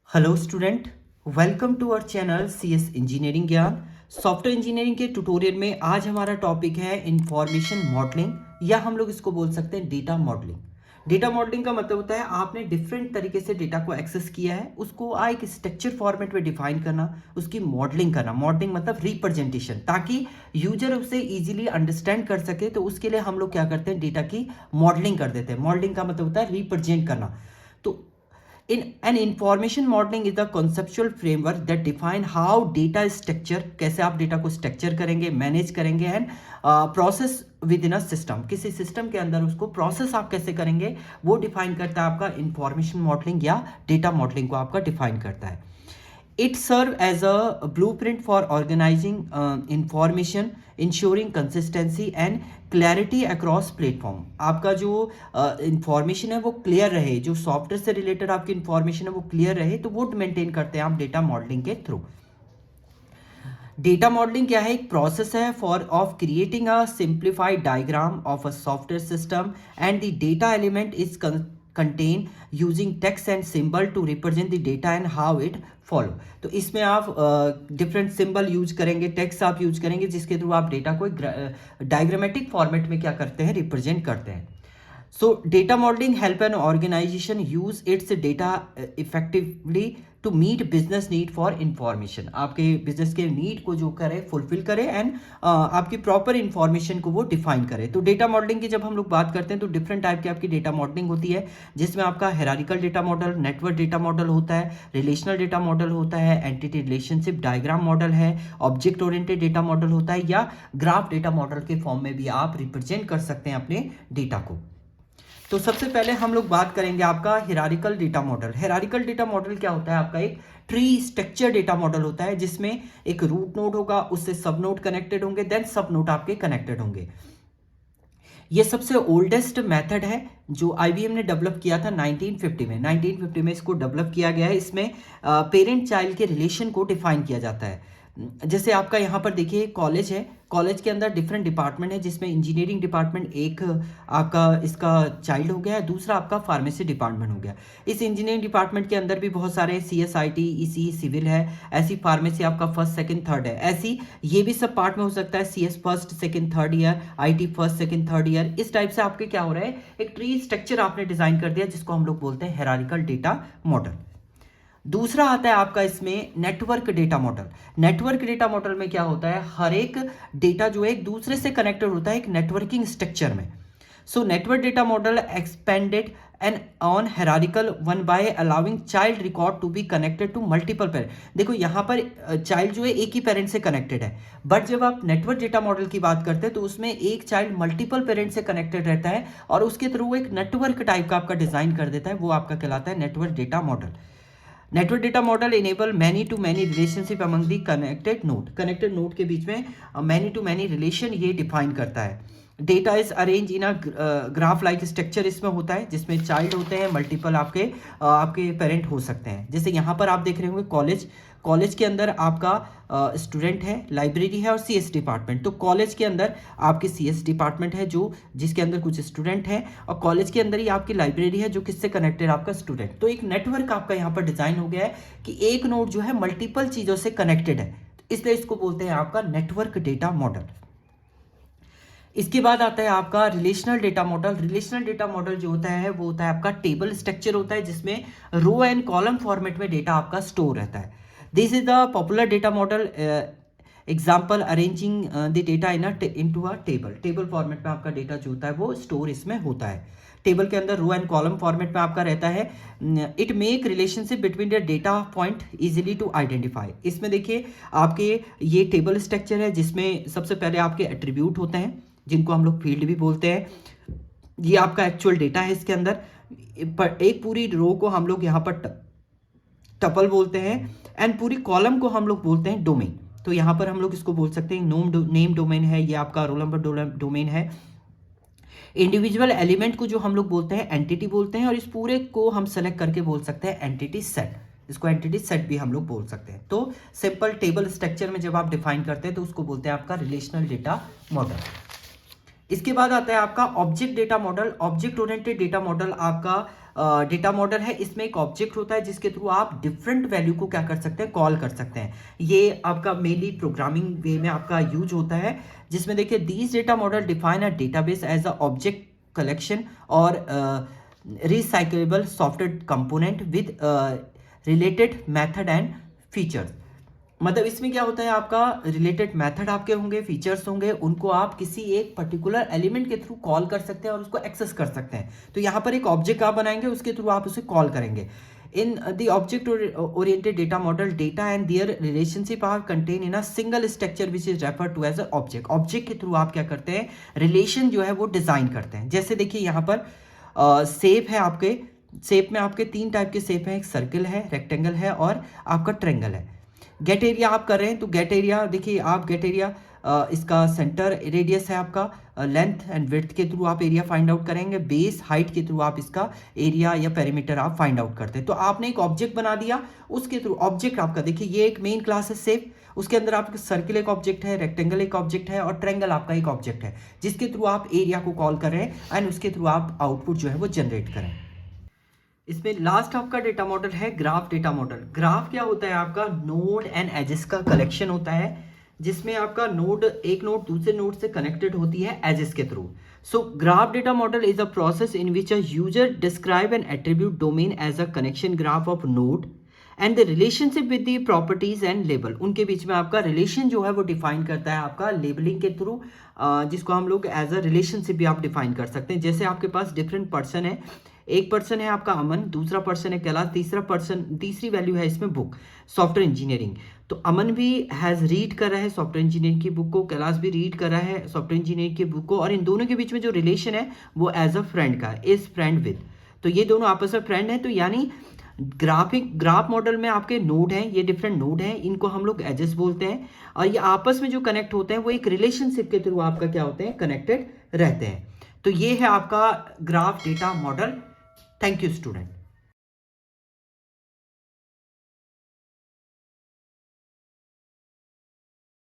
Hello student, welcome to our channel CS engineering ज्ञान। Software engineering के tutorial में आज हमारा टॉपिक है इंफॉर्मेशन मॉडलिंग, या हम लोग इसको बोल सकते हैं डेटा मॉडलिंग। डेटा मॉडलिंग का मतलब होता है आपने डिफरेंट तरीके से डेटा को एक्सेस किया है, उसको एक स्ट्रक्चर फॉर्मेट में डिफाइन करना, उसकी मॉडलिंग करना। मॉडलिंग मतलब रिप्रेजेंटेशन, ताकि यूजर उसे इजीली अंडरस्टैंड कर सके। तो उसके लिए हम लोग क्या करते हैं, डेटा की मॉडलिंग कर देते हैं। मॉडलिंग का मतलब होता है रिप्रेजेंट करना। तो in an information modeling is the conceptual framework that define how data is structure, कैसे आप डेटा को स्ट्रक्चर करेंगे, मैनेज करेंगे and process with in a system. किसी सिस्टम के अंदर उसको प्रोसेस आप कैसे करेंगे वो डिफाइन करता है आपका इंफॉर्मेशन मॉडलिंग, या डेटा मॉडलिंग को आपका डिफाइन करता है। It serves as a blueprint for organizing information, ensuring consistency and clarity across platform। आपका जो इंफॉर्मेशन है वो क्लियर रहे, जो सॉफ्टवेयर से रिलेटेड आपकी इंफॉर्मेशन है वो क्लियर रहे, तो वो मेंटेन करते हैं आप डेटा मॉडलिंग के थ्रू। डेटा मॉडलिंग क्या है? एक प्रोसेस है for of creating a simplified diagram of a software system and the data element is contain using text and symbol to represent the data and how it follow. तो इसमें आप different symbol use करेंगे, text आप use करेंगे, जिसके through आप data को diagrammatic format में क्या करते हैं, रिप्रेजेंट करते हैं। So data modeling help an organization use its data effectively to meet business need for information। आपके बिजनेस के नीड को जो करे फुलफिल करे एंड आपकी प्रॉपर इंफॉर्मेशन को वो डिफाइन करे। तो डेटा मॉडलिंग की जब हम लोग बात करते हैं तो डिफरेंट टाइप की आपकी डेटा मॉडलिंग होती है, जिसमें आपका hierarchical data model, network data model होता है, रिलेशनल डेटा मॉडल होता है, एंटिटी रिलेशनशिप डायग्राम मॉडल है, ऑब्जेक्ट ओरिएंटेड डेटा मॉडल होता है, या ग्राफ डेटा मॉडल के फॉर्म में भी आप रिप्रेजेंट कर सकते हैं अपने डेटा को। तो सबसे पहले हम लोग बात करेंगे आपका hierarchical data model. Hierarchical data model क्या होता है? आपका एक ट्री स्ट्रक्चर डेटा मॉडल होता है, जिसमें एक रूट नोड होगा, उससे सब नोड कनेक्टेड होंगे, देन सब नोड आपके कनेक्टेड होंगे। ये सबसे ओल्डेस्ट मेथड है जो आईबीएम ने डेवलप किया था 1950 में। 1950 में इसको डेवलप किया गया है। इसमें पेरेंट चाइल्ड के रिलेशन को डिफाइन किया जाता है। जैसे आपका यहाँ पर देखिए कॉलेज है, कॉलेज के अंदर डिफरेंट डिपार्टमेंट है, जिसमें इंजीनियरिंग डिपार्टमेंट एक आपका इसका चाइल्ड हो गया है, दूसरा आपका फार्मेसी डिपार्टमेंट हो गया। इस इंजीनियरिंग डिपार्टमेंट के अंदर भी बहुत सारे सीएसआईटी, ईसी, सिविल है, ऐसी फार्मेसी आपका फर्स्ट सेकंड थर्ड है, ऐसी ये भी सब पार्ट में हो सकता है, CS first second third year, IT first second third year. इस टाइप से आपके क्या हो रहा है, एक ट्री स्ट्रक्चर आपने डिजाइन कर दिया, जिसको हम लोग बोलते हैं हायरार्किकल डेटा मॉडल। दूसरा आता है आपका इसमें network data model. Network data model में क्या होता है, हर एक डेटा जो है एक दूसरे से कनेक्टेड होता है एक नेटवर्किंग स्ट्रक्चर में। So network data model expanded and on hierarchical one by allowing child record to be connected to multiple parent. देखो यहाँ पर चाइल्ड जो है एक ही पेरेंट से कनेक्टेड है, बट जब आप नेटवर्क डेटा मॉडल की बात करते हैं तो उसमें एक चाइल्ड मल्टीपल पेरेंट से कनेक्टेड रहता है, और उसके थ्रू एक नेटवर्क टाइप का आपका डिजाइन कर देता है, वो आपका कहलाता है network data model. Network data model enable many to many relationship among the connected node. Connected node के बीच में मैनी टू मैनी रिलेशन ये डिफाइन करता है। Data is arrange in a graph like structure इसमें होता है, जिसमें चाइल्ड होते हैं, मल्टीपल आपके पेरेंट हो सकते हैं। जैसे यहाँ पर आप देख रहे होंगे कॉलेज, कॉलेज के अंदर आपका स्टूडेंट है, लाइब्रेरी है और सीएस डिपार्टमेंट। तो कॉलेज के अंदर आपके सीएस डिपार्टमेंट है जो जिसके अंदर कुछ स्टूडेंट है, और कॉलेज के अंदर ही आपकी लाइब्रेरी है जो किससे कनेक्टेड, आपका स्टूडेंट। तो एक नेटवर्क आपका यहाँ पर डिजाइन हो गया है कि एक नोड जो है मल्टीपल चीजों से कनेक्टेड है, इसलिए इसको बोलते हैं आपका नेटवर्क डेटा मॉडल। इसके बाद आता है आपका relational data model. Relational data model जो होता है वो होता है आपका टेबल स्ट्रक्चर होता है, जिसमें रो एंड कॉलम फॉर्मेट में डेटा आपका स्टोर रहता है। This is the popular data model example arranging the data into a table. Table format में आपका डेटा जो होता है वो स्टोर इसमें होता है। टेबल के अंदर रो एंड कॉलम फॉर्मेट में आपका रहता है। It make relationship between the data point easily to identify. इसमें देखिए आपके ये टेबल स्ट्रक्चर है, जिसमें सबसे पहले आपके एट्रीब्यूट होते हैं, जिनको हम लोग फील्ड भी बोलते हैं। ये आपका एक्चुअल डेटा है, इसके अंदर एक पूरी रो को हम लोग यहाँ पर टपल बोलते हैं, एंड पूरी कॉलम को हम लोग बोलते हैं डोमेन। तो यहाँ पर हम लोग इसको बोल सकते हैं नेम डोमेन है, ये आपका रोल नंबर डोमेन है। इंडिविजुअल एलिमेंट को जो हम लोग बोलते हैं एंटिटी बोलते हैं, और इस पूरे को हम सेलेक्ट करके बोल सकते हैं एंटिटी सेट। इसको एंटिटी सेट भी हम लोग बोल सकते हैं। तो सिंपल टेबल स्ट्रक्चर में जब आप डिफाइन करते हैं तो उसको बोलते हैं आपका रिलेशनल डेटा मॉडल। इसके बाद आता है आपका object data model. Object oriented data model आपका डेटा मॉडल है, इसमें एक ऑब्जेक्ट होता है जिसके थ्रू आप डिफरेंट वैल्यू को क्या कर सकते हैं, कॉल कर सकते हैं। ये आपका मेनली प्रोग्रामिंग वे में आपका यूज होता है, जिसमें देखिए these data model define a database as a object collection और recyclable software component with related method and features. मतलब इसमें क्या होता है, आपका रिलेटेड मेथड आपके होंगे, फीचर्स होंगे, उनको आप किसी एक पर्टिकुलर एलिमेंट के थ्रू कॉल कर सकते हैं और उसको एक्सेस कर सकते हैं। तो यहाँ पर एक ऑब्जेक्ट आप बनाएंगे, उसके थ्रू आप उसे कॉल करेंगे। In the object oriented data model, data and their relationship are contain in a single structure which is refer to as a object. Object के थ्रू आप क्या करते हैं, रिलेशन जो है वो डिजाइन करते हैं। जैसे देखिए यहाँ पर शेप है, आपके शेप में आपके तीन टाइप के शेप हैं, एक सर्कल है, रेक्टेंगल है और आपका ट्रेंगल है। गेट एरिया आप कर रहे हैं तो गेट एरिया देखिए, आप गेट एरिया इसका सेंटर रेडियस है आपका, लेंथ एंड विड्थ के थ्रू आप एरिया फाइंड आउट करेंगे, बेस हाइट के थ्रू आप इसका एरिया या पेरीमीटर आप फाइंड आउट करते हैं। तो आपने एक ऑब्जेक्ट बना दिया, उसके थ्रू ऑब्जेक्ट आपका देखिए ये एक मेन क्लास है शेप, उसके अंदर आपका सर्किल एक ऑब्जेक्ट है, रेक्टेंगल एक ऑब्जेक्ट है और ट्रेंगल आपका एक ऑब्जेक्ट है, जिसके थ्रू आप एरिया को कॉल कर रहे हैं एंड उसके थ्रू आप आउटपुट जो है वो जनरेट करें। इसमें लास्ट आपका डेटा मॉडल है ग्राफ डेटा मॉडल। ग्राफ क्या होता है, आपका नोड एंड एजेस का कलेक्शन होता है, जिसमें आपका नोड, एक नोड दूसरे नोड से कनेक्टेड होती है एजेस के through. So graph data model is a process in which a user describe an attribute domain as a connection graph of node and the relationship with the properties and label. उनके बीच में आपका relation जो है वो define करता है आपका लेबलिंग के थ्रू, जिसको हम लोग एज अ रिलेशनशिप भी आप डिफाइन कर सकते हैं। जैसे आपके पास डिफरेंट पर्सन है, एक पर्सन है आपका अमन, दूसरा पर्सन है कैलाश, तीसरा पर्सन, तीसरी वैल्यू है इसमें बुक, सॉफ्टवेयर इंजीनियरिंग। तो अमन भी हैज़ रीड कर रहा है सॉफ्टवेयर इंजीनियरिंग की बुक को, कैलाश भी रीड कर रहा है सॉफ्टवेयर इंजीनियरिंग की बुक को, और इन दोनों के बीच में जो रिलेशन है वो एज अ फ्रेंड का, इज फ्रेंड विद। तो ये दोनों आपस में फ्रेंड है। तो यानी ग्राफ मॉडल में आपके नोड हैं, ये डिफरेंट नोड हैं, इनको हम लोग एजेस बोलते हैं, और ये आपस में जो कनेक्ट होते हैं वो एक रिलेशनशिप के थ्रू आपका क्या होते हैं, कनेक्टेड रहते हैं। तो ये है आपका graph data model. Thank you student.